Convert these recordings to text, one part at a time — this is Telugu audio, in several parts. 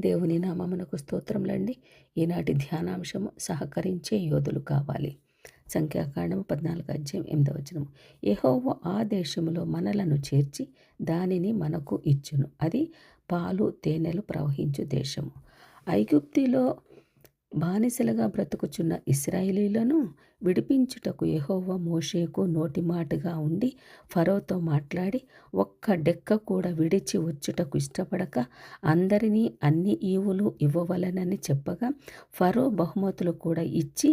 దేవుని నామమునకు స్తోత్రములండి. ఈనాటి ధ్యానాంశము సహకరించే యోధులు కావాలి. సంఖ్యాకాండము 14 అధ్యాయం 8 యెహోవా ఆ దేశములో మనలను చేర్చి దానిని మనకు ఇచ్చును. అది పాలు తేనెలు ప్రవహించు దేశము. ఐగుప్తిలో బానిసలుగా బ్రతుకుచున్న ఇశ్రాయేలీయులను విడిపించుటకు యెహోవా మోషేకు నోటి మాటగా ఉండి ఫరోతో మాట్లాడి ఒక్క డెక్క కూడా విడిచి వచ్చుటకు ఇష్టపడక అందరినీ అన్ని ఈవులు ఇవ్వవలెనని చెప్పగా ఫరో బహుమతులు కూడా ఇచ్చి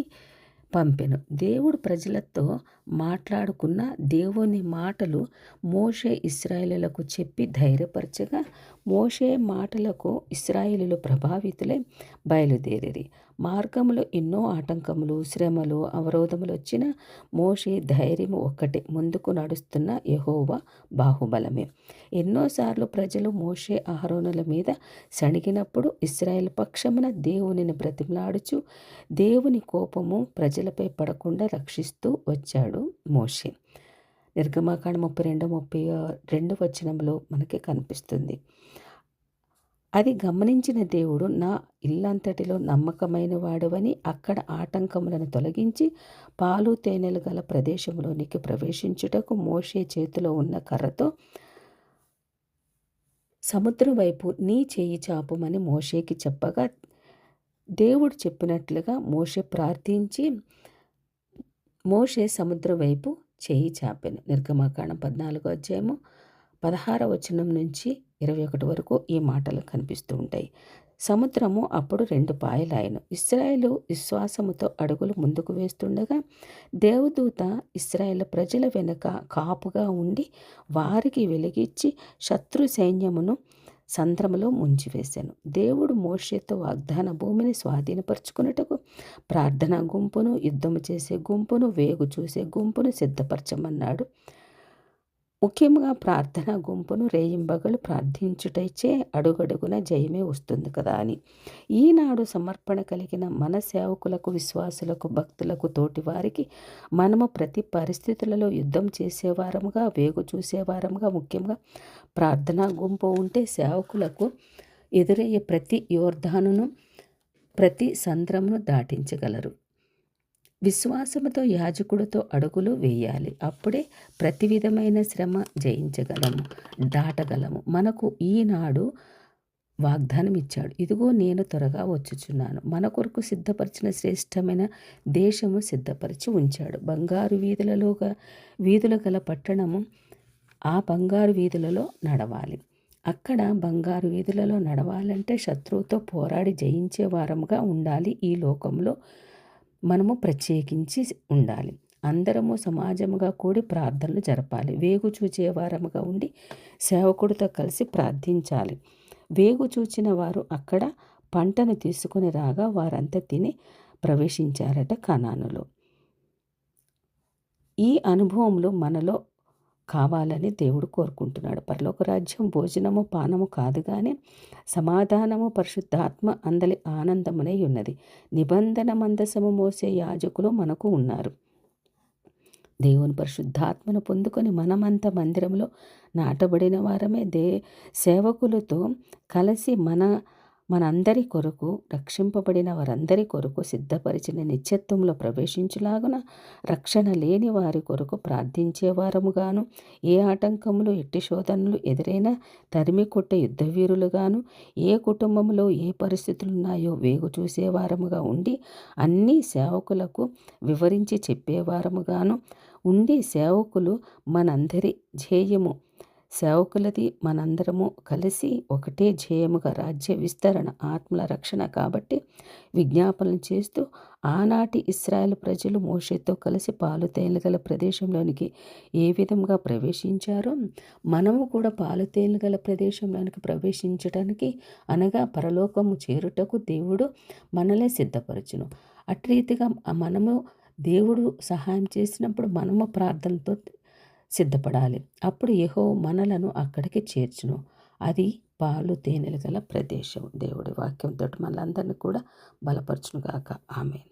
పంపెను. దేవుడు ప్రజలతో మాట్లాడుకున్న దేవుని మాటలు మోషే ఇశ్రాయేలీయులకు చెప్పి ధైర్యపరచగా మోషే మాటలకు ఇశ్రాయేలీయులు ప్రభావితులై బయలుదేరిరి. మార్గంలో ఎన్నో ఆటంకములు, శ్రమలు, అవరోధములు వచ్చిన మోషే ధైర్యము ఒక్కటే, ముందుకు నడుస్తున్న యెహోవా బాహుబలమే. ఎన్నోసార్లు ప్రజలు మోషే అహరోనుల మీద సణిగినప్పుడు ఇశ్రాయేలు పక్షమున దేవునిని బ్రతిమలాడుచు దేవుని కోపము ప్రజలపై పడకుండా రక్షిస్తూ వచ్చాడు మోషే. నిర్గమాకాండం 32:32 మనకి కనిపిస్తుంది. అది గమనించిన దేవుడు నా ఇల్లంతటిలో నమ్మకమైన వాడవని అక్కడ ఆటంకములను తొలగించి పాలు తేనెలు గల ప్రదేశంలోనికి ప్రవేశించుటకు మోషే చేతిలో ఉన్న కర్రతో సముద్రం వైపు నీ చేయి చాపుమని మోషేకి చెప్పగా దేవుడు చెప్పినట్లుగా మోషే ప్రార్థించి మోషే సముద్రం వైపు చేయి చాపెను. నిర్గమాకాండం 14 అధ్యాయము 16 నుంచి 21 వరకు ఈ మాటలు కనిపిస్తూ ఉంటాయి. సముద్రము అప్పుడు 2 పాయలాయెను. ఇశ్రాయేలు విశ్వాసముతో అడుగులు ముందుకు వేస్తుండగా దేవదూత ఇశ్రాయేలు ప్రజల వెనుక కాపుగా ఉండి వారికి వెలిగిచ్చి శత్రు సైన్యమును సంద్రములో ముంచివేశాను. దేవుడు మోషేతో వాగ్దాన భూమిని స్వాధీనపరుచుకున్నటకు ప్రార్థనా గుంపును, యుద్ధము చేసే గుంపును, వేగు చూసే గుంపును సిద్ధపరచమన్నాడు. ముఖ్యంగా ప్రార్థనా గుంపును రేయింబగలు ప్రార్థించుటైచే అడుగడుగున జయమే వస్తుంది కదా అని. ఈనాడు సమర్పణ కలిగిన మన సేవకులకు, విశ్వాసులకు, భక్తులకు, తోటివారికి మనము ప్రతి పరిస్థితులలో యుద్ధం చేసేవారముగా, వేగు చూసేవారముగా, ముఖ్యంగా ప్రార్థనా గుంపు ఉంటే సేవకులకు ఎదురయ్యే ప్రతి యోర్దానును, ప్రతి సంద్రమును దాటించగలరు. విశ్వాసముతో యాజకుడితో అడుగులు వేయాలి. అప్పుడే ప్రతి విధమైన శ్రమ జయించగలము, దాటగలము. మనకు ఈనాడు వాగ్దానం ఇచ్చాడు. ఇదిగో నేను త్వరగా వచ్చుచున్నాను. మన కొరకు సిద్ధపరిచిన శ్రేష్టమైన దేశము సిద్ధపరిచి ఉంచాడు. బంగారు వీధుల గల పట్టణము, ఆ బంగారు వీధులలో నడవాలి. అక్కడ బంగారు వీధులలో నడవాలంటే శత్రువుతో పోరాడి జయించే వారముగా ఉండాలి. ఈ లోకంలో మనము ప్రత్యేకించి ఉండాలి. అందరము సమాజముగా కూడి ప్రార్థనలు జరపాలి. వేగు చూచేవారముగా ఉండి సేవకుడితో కలిసి ప్రార్థించాలి. వేగు చూచిన వారు అక్కడ పంటను తీసుకుని రాగా వారంతా తిని ప్రవేశించారట కనానులో. ఈ అనుభవములు మనలో కావాలని దేవుడు కోరుకుంటున్నాడు. పరలోక రాజ్యం భోజనము పానము కాదు కానీ సమాధానము, పరిశుద్ధాత్మ అందలి ఆనందమునై ఉన్నది. నిబంధన మందసము మోసే యాజకులు మనకు ఉన్నారు. దేవుని పరిశుద్ధాత్మను పొందుకొని మనమంతా మందిరంలో నాటబడిన వారమే సేవకులతో కలిసి మనందరి కొరకు, రక్షింపబడిన వారందరి కొరకు సిద్ధపరిచిన నిత్యత్వంలో ప్రవేశించులాగున రక్షణ లేని వారి కొరకు ప్రార్థించేవారముగాను, ఏ ఆటంకములు, ఎట్టి శోధనలు ఎదురైనా తరిమి కొట్టే యుద్ధవీరులుగాను, ఏ కుటుంబంలో ఏ పరిస్థితులున్నాయో వేగు చూసేవారముగా ఉండి అన్ని సేవకులకు వివరించి చెప్పేవారముగాను ఉండి సేవకులు మనందరి ధ్యేయము, సేవకులది మనందరము కలిసి ఒకటే ధ్యేయముగా రాజ్య విస్తరణ, ఆత్మల రక్షణ కాబట్టి విజ్ఞాపనలు చేస్తూ ఆనాటి ఇశ్రాయేలు ప్రజలు మోషేతో కలిసి పాలు తేనెలు గల ప్రదేశంలోనికి ఏ విధంగా ప్రవేశించారో మనము కూడా పాలు తేనెలు గల ప్రదేశంలోనికి ప్రవేశించడానికి, అనగా పరలోకము చేరుటకు దేవుడు మనల్ని సిద్ధపరచును. అటు రీతిగా మనము దేవుడు సహాయం చేసినప్పుడు మనము ప్రార్థనతో సిద్ధపడాలి. అప్పుడు యెహోవా మనలను అక్కడికి చేర్చును. అది పాలు తేనెలు గల ప్రదేశం. దేవుడి వాక్యంతో మనందరినీ కూడా బలపరచునుగాక. ఆమేన్.